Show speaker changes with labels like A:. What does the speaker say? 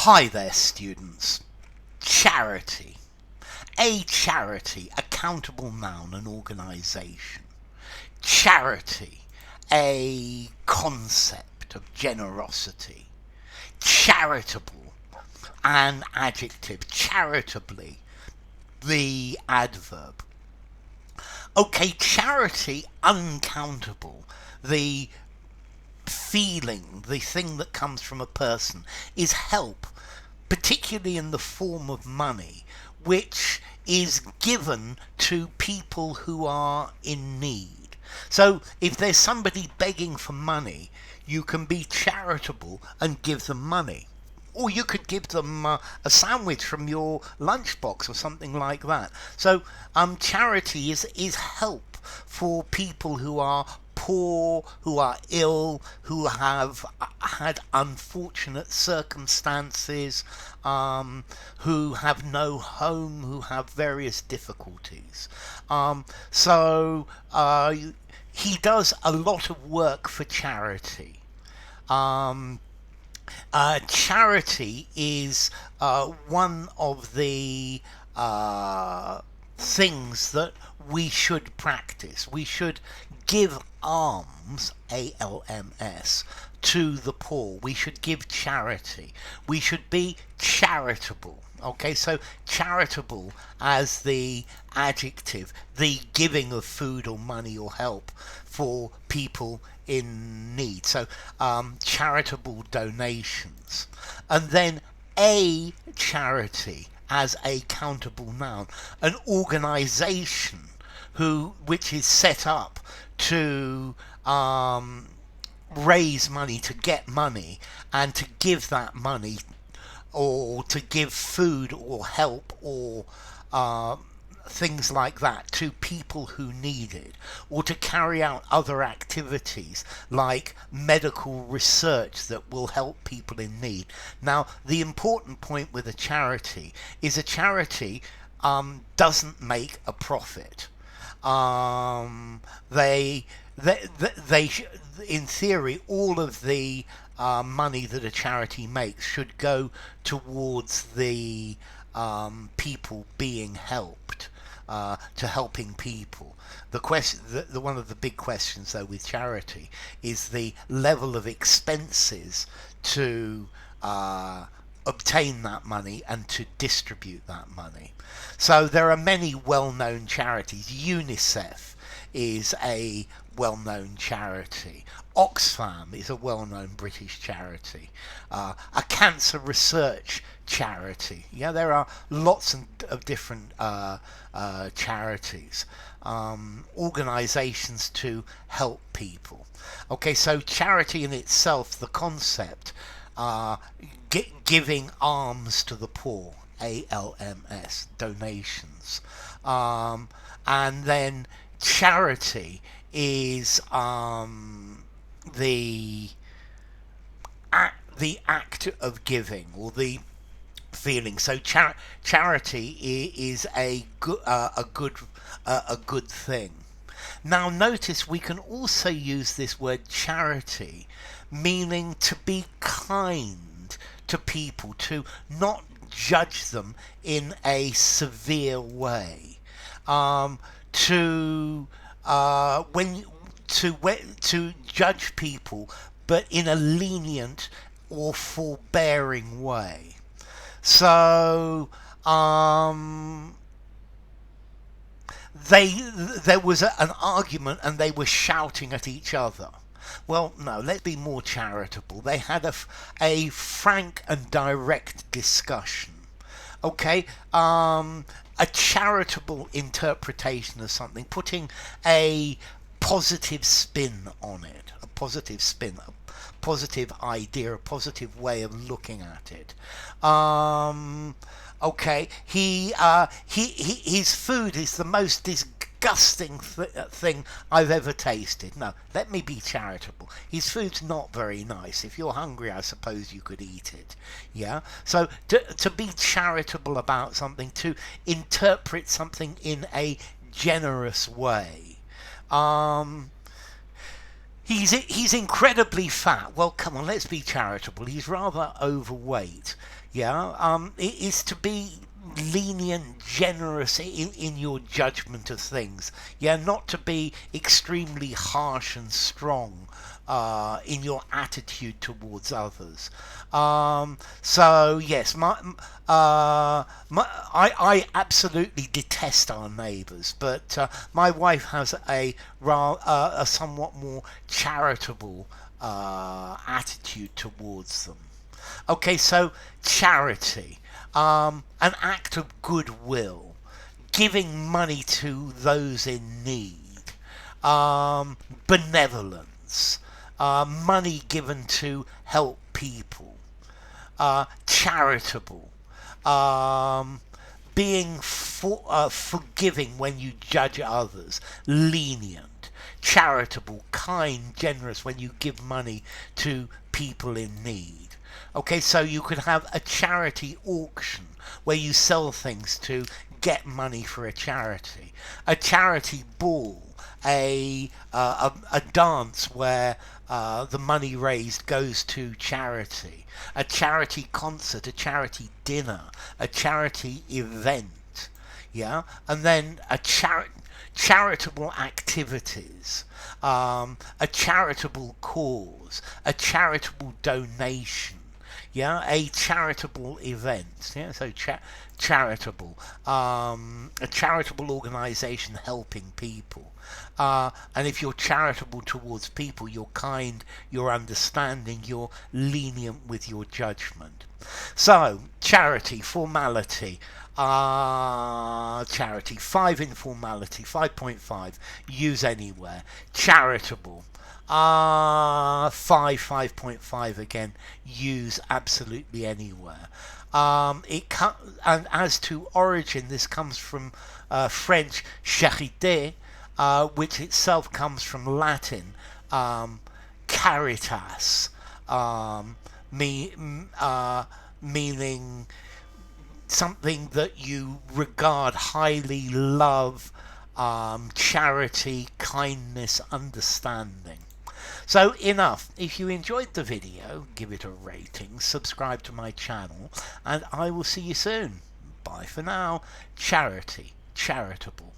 A: Hi there, students. Charity. A charity, accountable noun, an organisation. Charity, a concept of generosity. Charitable, an adjective. Charitably, the adverb. Okay, charity, uncountable. The feeling, the thing that comes from a person, is help, particularly in the form of money, which is given to people who are in need. So if there's somebody begging for money, you can be charitable and give them money. Or you could give them a sandwich from your lunchbox or something like that. So charity is help for people who are poor, who are ill, who have had unfortunate circumstances, who have no home, who have various difficulties. He does a lot of work for charity. Charity is one of the things that we should practice. We should give alms, ALMS, to the poor. We should give charity. We should be charitable. Okay, so charitable as the adjective, the giving of food or money or help for people in need. So charitable donations. And then a charity as a countable noun, an organisation which is set up to raise money, to get money, and to give that money, or to give food or help or things like that to people who need it, or to carry out other activities like medical research that will help people in need. Now, the important point with a charity is a charity doesn't make a profit. In theory, all of the money that a charity makes should go towards the people being helped, to helping people. One of the big questions, though, with charity is the level of expenses to obtain that money and to distribute that money. So there are many well-known charities. UNICEF is a well-known charity. Oxfam is a well-known British charity. A cancer research charity. Yeah, there are lots of different charities, organisations to help people. Okay, so charity in itself, the concept, giving alms to the poor, ALMS, donations, and then charity is the act of giving, or the feeling. So charity is a good thing. Now notice we can also use this word charity meaning to be kind to people, to not judge them in a severe way, to judge people but in a lenient or forbearing way. So there was an argument and they were shouting at each other. Well, no, let's be more charitable. They had a frank and direct discussion. Okay, a charitable interpretation of something, putting a positive spin on it, a positive spin, a positive idea, a positive way of looking at it. Okay, his food is the most disgusting thing I've ever tasted. No, let me be charitable. His food's not very nice. If you're hungry, I suppose you could eat it. Yeah? So to be charitable about something, to interpret something in a generous way. He's incredibly fat. Well, come on, let's be charitable. He's rather overweight. Yeah. It is to be lenient, generous in your judgment of things. Yeah, not to be extremely harsh and strong in your attitude towards others. So yes, I absolutely detest our neighbours, but my wife has a somewhat more charitable attitude towards them. Okay, so charity, an act of goodwill, giving money to those in need, benevolence, money given to help people, charitable, um, being forgiving when you judge others, lenient, charitable, kind, generous when you give money to people in need. Okay, so you could have a charity auction where you sell things to get money for a charity ball, a dance where the money raised goes to charity, a charity concert, a charity dinner, a charity event, yeah, and then charitable activities, a charitable cause, a charitable donation, yeah, a charitable event, yeah, so charitable, a charitable organization helping people, and if you're charitable towards people, you're kind, you're understanding, you're lenient with your judgment. So charity, formality, charity, 5 informality, 5.5, use anywhere, charitable, 5.5 again, use absolutely anywhere. And as to origin, this comes from French charité, which itself comes from Latin caritas, meaning something that you regard highly, love, charity, kindness, understanding. So enough. If you enjoyed the video, give it a rating, subscribe to my channel, and I will see you soon. Bye for now. Charity, charitable.